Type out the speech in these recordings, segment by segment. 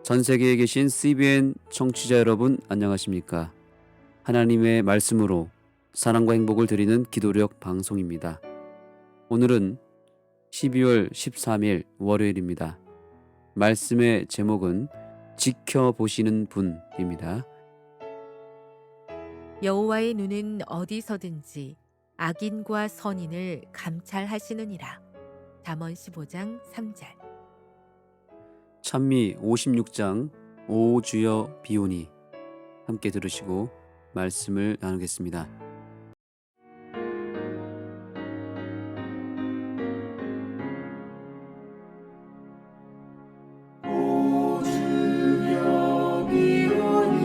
전 세계에 계신 CBN 청취자 여러분 안녕하십니까? 하나님의 말씀으로 사랑과 행복을 드리는 기도력 방송입니다. 오늘은 12월 13일 월요일입니다. 말씀의 제목은 지켜보시는 분입니다. 여호와의 눈은 어디서든지 악인과 선인을 감찰하시느니라. 잠언 15장 3절. 찬미 56장 오 주여 비오니 함께 들으시고 말씀을 나누겠습니다. 오 주여 비오니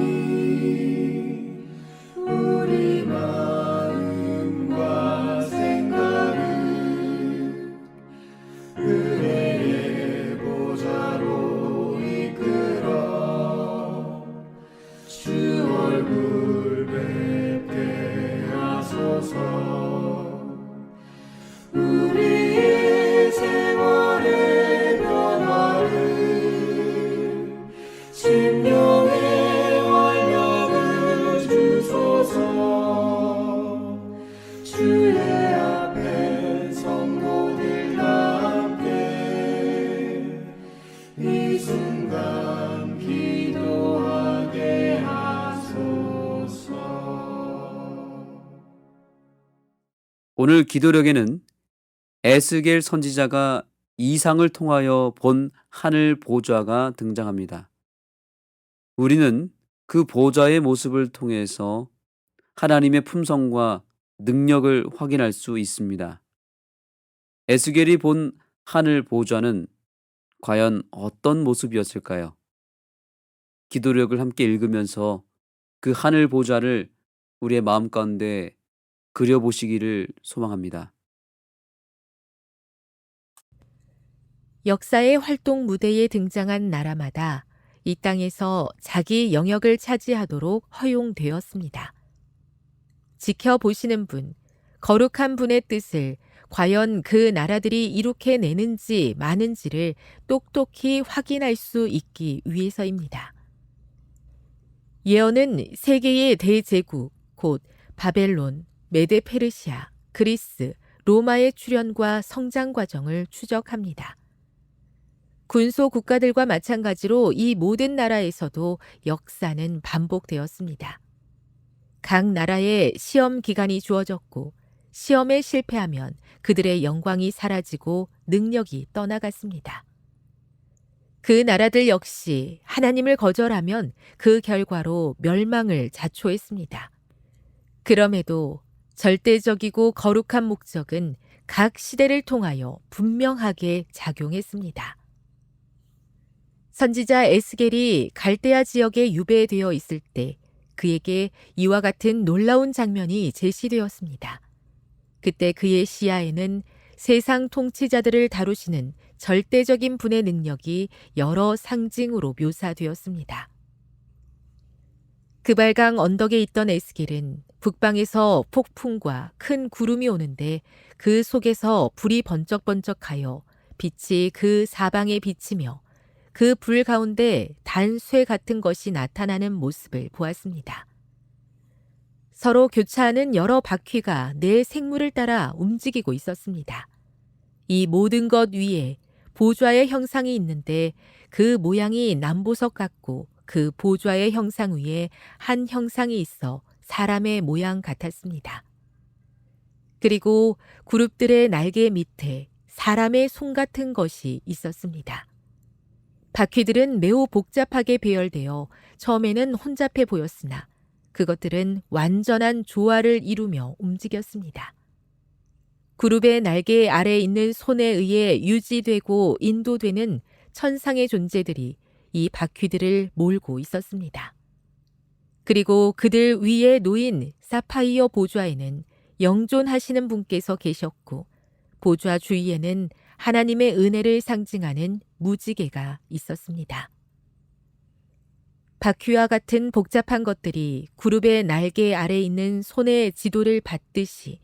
우리 마음과 생각을 은혜의 보좌로 이끌어 주 얼굴 뵙게 하소서. 우리의 생활의 변화를 심령의 활력을 주소서. 주의 앞에 성도들과 함께 이 순간 기도하게 하소서. 오늘 기도력에는 에스겔 선지자가 이상을 통하여 본 하늘 보좌가 등장합니다. 우리는 그 보좌의 모습을 통해서 하나님의 품성과 능력을 확인할 수 있습니다. 에스겔이 본 하늘 보좌는 과연 어떤 모습이었을까요? 기도력을 함께 읽으면서 그 하늘 보좌를 우리의 마음 가운데 그려보시기를 소망합니다. 역사의 활동 무대에 등장한 나라마다 이 땅에서 자기 영역을 차지하도록 허용되었습니다. 지켜보시는 분, 거룩한 분의 뜻을 과연 그 나라들이 이룩해내는지 마는지를 똑똑히 확인할 수 있기 위해서입니다. 예언은 세계의 대제국, 곧 바벨론, 메데페르시아, 그리스, 로마의 출현과 성장 과정을 추적합니다. 군소 국가들과 마찬가지로 이 모든 나라에서도 역사는 반복되었습니다. 각 나라에 시험 기간이 주어졌고 시험에 실패하면 그들의 영광이 사라지고 능력이 떠나갔습니다. 그 나라들 역시 하나님을 거절하면 그 결과로 멸망을 자초했습니다. 그럼에도 절대적이고 거룩한 목적은 각 시대를 통하여 분명하게 작용했습니다. 선지자 에스겔이 갈대아 지역에 유배되어 있을 때 그에게 이와 같은 놀라운 장면이 제시되었습니다. 그때 그의 시야에는 세상 통치자들을 다루시는 절대적인 분의 능력이 여러 상징으로 묘사되었습니다. 그발강 언덕에 있던 에스겔은 북방에서 폭풍과 큰 구름이 오는데 그 속에서 불이 번쩍번쩍하여 빛이 그 사방에 비치며 그 불 가운데 단쇠 같은 것이 나타나는 모습을 보았습니다. 서로 교차하는 여러 바퀴가 내 생물을 따라 움직이고 있었습니다. 이 모든 것 위에 보좌의 형상이 있는데 그 모양이 남보석 같고 그 보좌의 형상 위에 한 형상이 있어 사람의 모양 같았습니다. 그리고 그룹들의 날개 밑에 사람의 손 같은 것이 있었습니다. 바퀴들은 매우 복잡하게 배열되어 처음에는 혼잡해 보였으나 그것들은 완전한 조화를 이루며 움직였습니다. 그룹의 날개 아래 있는 손에 의해 유지되고 인도되는 천상의 존재들이 이 바퀴들을 몰고 있었습니다. 그리고 그들 위에 놓인 사파이어 보좌에는 영존하시는 분께서 계셨고 보좌 주위에는 하나님의 은혜를 상징하는 무지개가 있었습니다. 바퀴와 같은 복잡한 것들이 그룹의 날개 아래 있는 손의 지도를 받듯이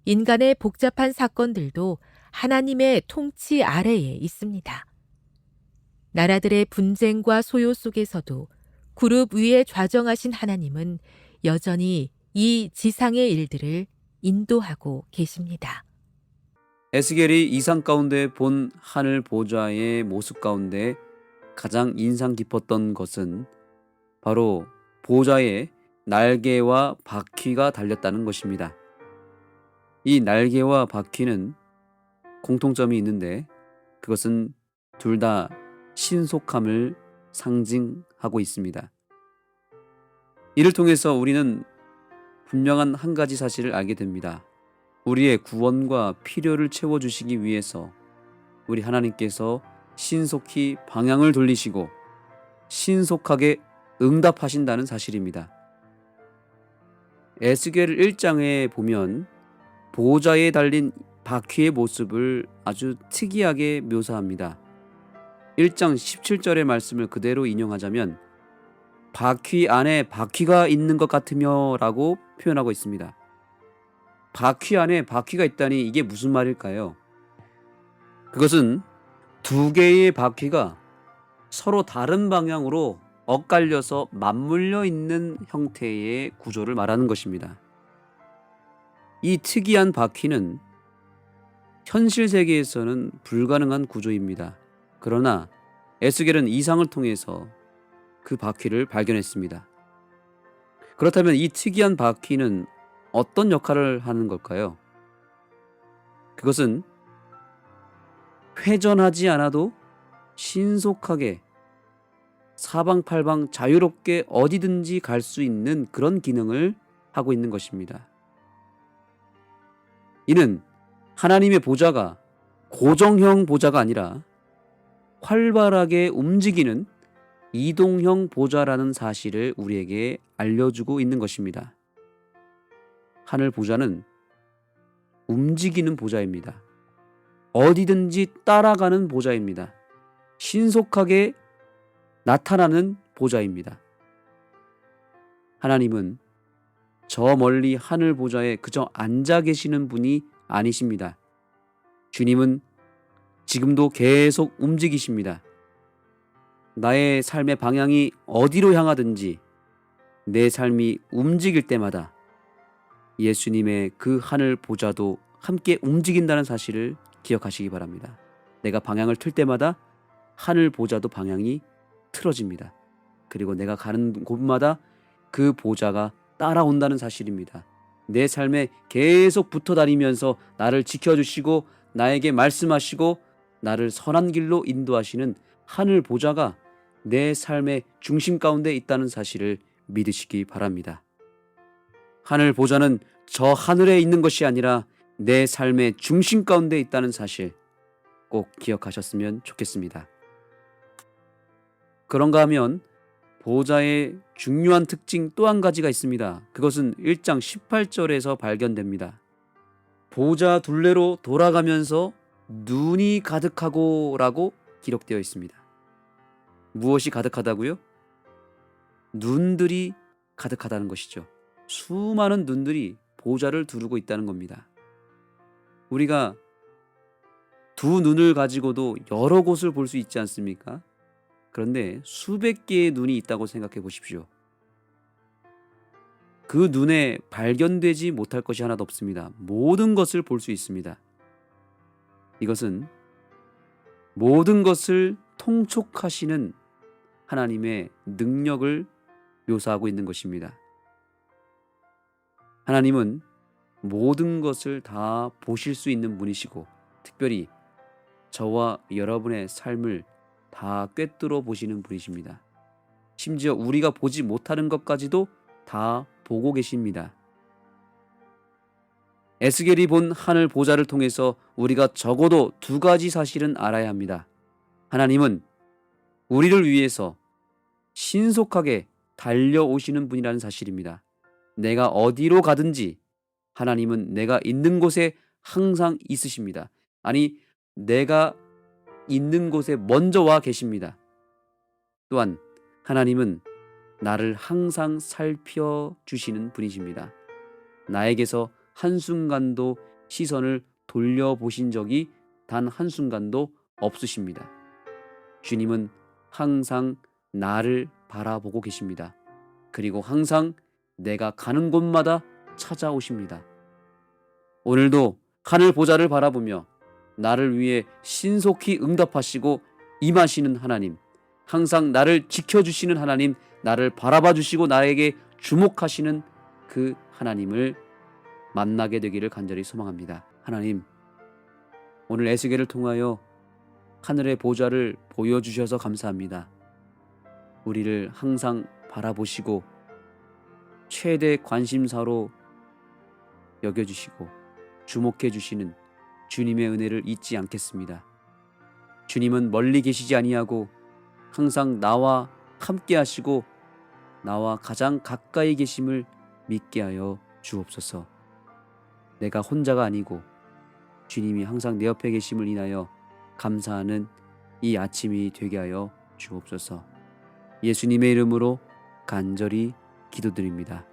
인간의 복잡한 사건들도 하나님의 통치 아래에 있습니다. 나라들의 분쟁과 소요 속에서도 그룹 위에 좌정하신 하나님은 여전히 이 지상의 일들을 인도하고 계십니다. 에스겔이 이상 가운데 본 하늘 보좌의 모습 가운데 가장 인상 깊었던 것은 바로 보좌에 날개와 바퀴가 달렸다는 것입니다. 이 날개와 바퀴는 공통점이 있는데 그것은 둘 다 신속함을 상징하고 있습니다. 이를 통해서 우리는 분명한 한 가지 사실을 알게 됩니다. 우리의 구원과 필요를 채워주시기 위해서 우리 하나님께서 신속히 방향을 돌리시고 신속하게 응답하신다는 사실입니다. 에스겔 1장에 보면 보좌에 달린 바퀴의 모습을 아주 특이하게 묘사합니다. 1장 17절의 말씀을 그대로 인용하자면 바퀴 안에 바퀴가 있는 것 같으며 라고 표현하고 있습니다. 바퀴 안에 바퀴가 있다니 이게 무슨 말일까요? 그것은 두 개의 바퀴가 서로 다른 방향으로 엇갈려서 맞물려 있는 형태의 구조를 말하는 것입니다. 이 특이한 바퀴는 현실 세계에서는 불가능한 구조입니다. 그러나 에스겔은 이상을 통해서 그 바퀴를 발견했습니다. 그렇다면 이 특이한 바퀴는 어떤 역할을 하는 걸까요? 그것은 회전하지 않아도 신속하게 사방팔방 자유롭게 어디든지 갈 수 있는 그런 기능을 하고 있는 것입니다. 이는 하나님의 보좌가 고정형 보좌가 아니라 활발하게 움직이는 이동형 보좌라는 사실을 우리에게 알려주고 있는 것입니다. 하늘 보좌는 움직이는 보좌입니다. 어디든지 따라가는 보좌입니다. 신속하게 나타나는 보좌입니다. 하나님은 저 멀리 하늘 보좌에 그저 앉아 계시는 분이 아니십니다. 주님은 지금도 계속 움직이십니다. 나의 삶의 방향이 어디로 향하든지 내 삶이 움직일 때마다 예수님의 그 하늘 보좌도 함께 움직인다는 사실을 기억하시기 바랍니다. 내가 방향을 틀 때마다 하늘 보좌도 방향이 틀어집니다. 그리고 내가 가는 곳마다 그 보좌가 따라온다는 사실입니다. 내 삶에 계속 붙어 다니면서 나를 지켜주시고 나에게 말씀하시고 나를 선한 길로 인도하시는 하늘 보좌가 내 삶의 중심 가운데 있다는 사실을 믿으시기 바랍니다. 하늘 보좌는 저 하늘에 있는 것이 아니라 내 삶의 중심 가운데 있다는 사실 꼭 기억하셨으면 좋겠습니다. 그런가 하면 보좌의 중요한 특징 또 한 가지가 있습니다. 그것은 1장 18절에서 발견됩니다. 보좌 둘레로 돌아가면서 눈이 가득하고 라고 기록되어 있습니다. 무엇이 가득하다고요? 눈들이 가득하다는 것이죠. 수많은 눈들이 보좌를 두르고 있다는 겁니다. 우리가 두 눈을 가지고도 여러 곳을 볼 수 있지 않습니까? 그런데 수백 개의 눈이 있다고 생각해 보십시오. 그 눈에 발견되지 못할 것이 하나도 없습니다. 모든 것을 볼 수 있습니다. 이것은 모든 것을 통촉하시는 하나님의 능력을 묘사하고 있는 것입니다. 하나님은 모든 것을 다 보실 수 있는 분이시고 특별히 저와 여러분의 삶을 다 꿰뚫어 보시는 분이십니다. 심지어 우리가 보지 못하는 것까지도 다 보고 계십니다. 에스겔이 본 하늘 보좌를 통해서 우리가 적어도 두 가지 사실은 알아야 합니다. 하나님은 우리를 위해서 신속하게 달려오시는 분이라는 사실입니다. 내가 어디로 가든지 하나님은 내가 있는 곳에 항상 있으십니다. 아니, 내가 있는 곳에 먼저 와 계십니다. 또한 하나님은 나를 항상 살펴주시는 분이십니다. 나에게서 한순간도 시선을 돌려보신 적이 단 한순간도 없으십니다. 주님은 항상 나를 바라보고 계십니다. 그리고 항상 내가 가는 곳마다 찾아오십니다. 오늘도 하늘 보좌를 바라보며 나를 위해 신속히 응답하시고 임하시는 하나님, 항상 나를 지켜주시는 하나님, 나를 바라봐 주시고 나에게 주목하시는 그 하나님을 만나게 되기를 간절히 소망합니다. 하나님, 오늘 에스겔을 통하여 하늘의 보좌를 보여주셔서 감사합니다. 우리를 항상 바라보시고 최대 관심사로 여겨주시고 주목해 주시는 주님의 은혜를 잊지 않겠습니다. 주님은 멀리 계시지 아니하고 항상 나와 함께 하시고 나와 가장 가까이 계심을 믿게 하여 주옵소서. 내가 혼자가 아니고 주님이 항상 내 옆에 계심을 인하여 감사하는 이 아침이 되게 하여 주옵소서. 예수님의 이름으로 간절히 기도드립니다.